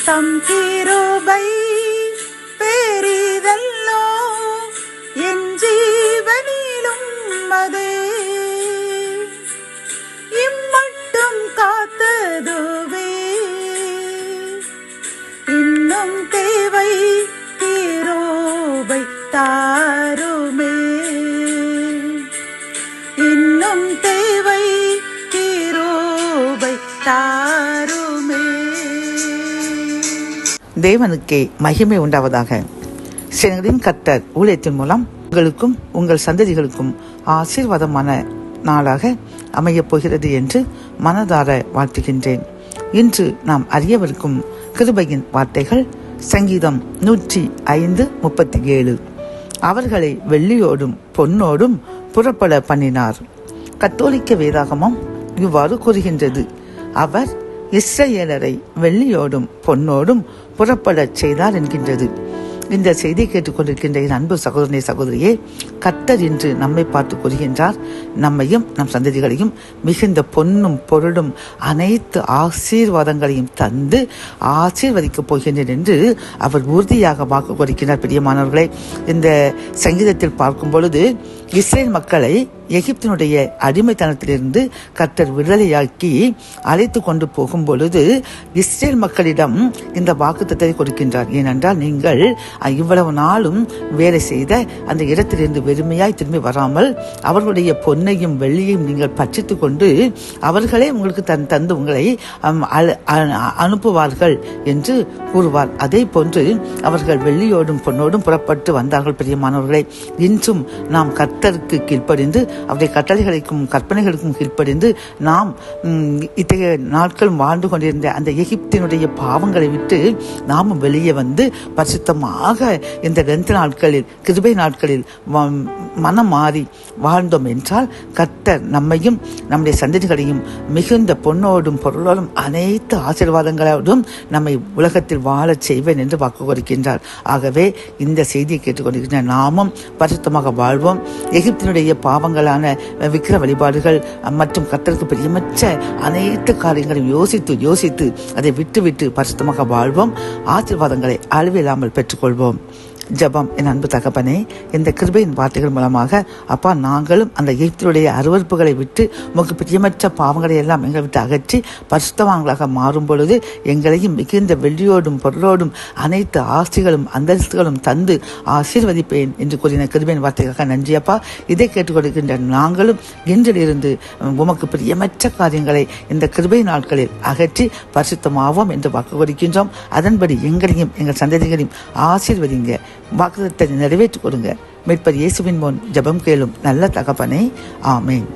தம் கிருபை பெரிதல்லோ என் ஜீவனிலும் அதே இம்மட்டும் காத்ததுவே இன்னும் தேவை கிருபை தாருமே இன்னும் தேவை கிருபை தாருமே. தேவனுக்கே மகிமை உண்டாவதாக. சேனைகளின் கர்த்தர் ஊழியத்தின் மூலம் உங்களுக்கும் உங்கள் சந்ததிகளுக்கும் ஆசீர்வாதமான நாளாக அமையப் போகிறது என்று மனதார வாழ்த்துகின்றேன். இன்று நாம் அறியவிருக்கும் கிருபையின் வார்த்தைகள் சங்கீதம் 105:37. அவர்களை வெள்ளியோடும் பொன்னோடும் புறப்பட பண்ணினார். கத்தோலிக்க வேதாகமம் இவ்வாறு கூறுகின்றது, அவர் இஸ்ரவேலரை வெள்ளியோடும் பொன்னோடும் புறப்படச் செய்தார் என்கின்றது. இந்த செய்தியை கேட்டுக்கொண்டிருக்கின்ற என் அன்பு சகோதரனே சகோதரியே, கர்த்தர் இன்று நம்மை பார்த்து கூறுகின்றார், நம்மையும் நம் சந்ததிகளையும் மிகுந்த பொன்னும் பொருளும் அனைத்து ஆசீர்வாதங்களையும் தந்து ஆசீர்வதிக்கப் போகின்றேன் என்று அவர் உறுதியாக வாக்கு கொடுக்கின்றார். பிரியமானவர்களே, இந்த சங்கீதத்தில் பார்க்கும் பொழுது இஸ்ரேல் மக்களை எகிப்தினுடைய அடிமைத்தனத்திலிருந்து கர்த்தர் விடுதலையாக்கி அழைத்து கொண்டு போகும் பொழுது இஸ்ரேல் மக்களிடம் இந்த வாக்குத்தத்தத்தை கொடுக்கின்றார். ஏனென்றால் நீங்கள் இவ்வளவு நாளும் வேலை செய்த அந்த இடத்திலிருந்து வெறுமையாய் திரும்பி வராமல் அவர்களுடைய பொன்னையும் வெள்ளியையும் நீங்கள் பற்றித்து கொண்டு அவர்களே உங்களுக்கு தந்து உங்களை அனுப்புவார்கள் என்று கூறுவார். அதே போன்று அவர்கள் வெள்ளியோடும் பொன்னோடும் புறப்பட்டு வந்தார்கள். பிரியமானவர்களே, இன்றும் நாம் கர்த்தருக்கு கீழ்ப்படிந்து அவருடைய கட்டளைகளுக்கும் கற்பனைகளுக்கும் கீழ்ப்படிந்து நாம் இத்தகைய நாட்கள் வாழ்ந்து கொண்டிருந்த அந்த எகிப்தினுடைய பாவங்களை விட்டு நாமும் வெளியே வந்து பரிசுத்தமாக இந்த 2 நாட்களில் கிருபை நாட்களில் மனம் மாறி வாழ்ந்தோம் என்றால் கர்த்தர் நம்மையும் நம்முடைய சந்ததிகளையும் மிகுந்த பொன்னோடும் பொருளோடும் அனைத்து ஆசீர்வாதங்களோடும் நம்மை உலகத்தில் வாழச் செய்வேன் என்று வாக்கு கொடுக்கின்றார். ஆகவே இந்த செய்தியை கேட்டுக்கொண்டிருக்கின்ற நாமும் பரிசுத்தமாக வாழ்வோம். எகிப்தினுடைய பாவங்களான விக்கிர வழிபாடுகள் மற்றும் கர்த்தருக்கு பிரியமற்ற அனைத்து காரியங்களையும் யோசித்து அதை விட்டு பரிசுத்தமாக வாழ்வோம். ஆசீர்வாதங்களை அளவில்லாமல் பெற்றுக்கொள்வோம். ஜெபம். என் அன்பு தகப்பனே, இந்த கிருபையின் வார்த்தைகள் மூலமாக அப்பா, நாங்களும் அந்த எகிப்தினுடைய அருவருப்புகளை விட்டு உமக்கு பிரியமற்ற பாவங்களை எல்லாம் எங்களை விட்டு அகற்றி பரிசுத்தவான்களாக மாறும் பொழுது எங்களையும் மிகுந்த வெள்ளியோடும் பொருளோடும் அனைத்து ஆஸ்திகளும் அந்தஸ்துகளும் தந்து ஆசீர்வதிப்பேன் என்று கூறின கிருபையின் வார்த்தைக்காக நன்றி அப்பா. இதை கேட்டுக்கொண்டிருக்கின்ற நாங்களும் இன்றிலிருந்து உமக்கு பிரியமற்ற காரியங்களை இந்த கிருபை நாட்களில் அகற்றி பரிசுத்தமாவோம் என்று வாக்கு கொடுக்கின்றோம். அதன்படி எங்களையும் எங்கள் சந்ததிகளையும் ஆசீர்வதிங்க. வாக்குத்தத்தை நிறைவேற்றிக் கொடுங்க. மீட்பர் இயேசுவின் முன் ஜெபம் கேளும் நல்ல தகப்பனே, ஆமேன்.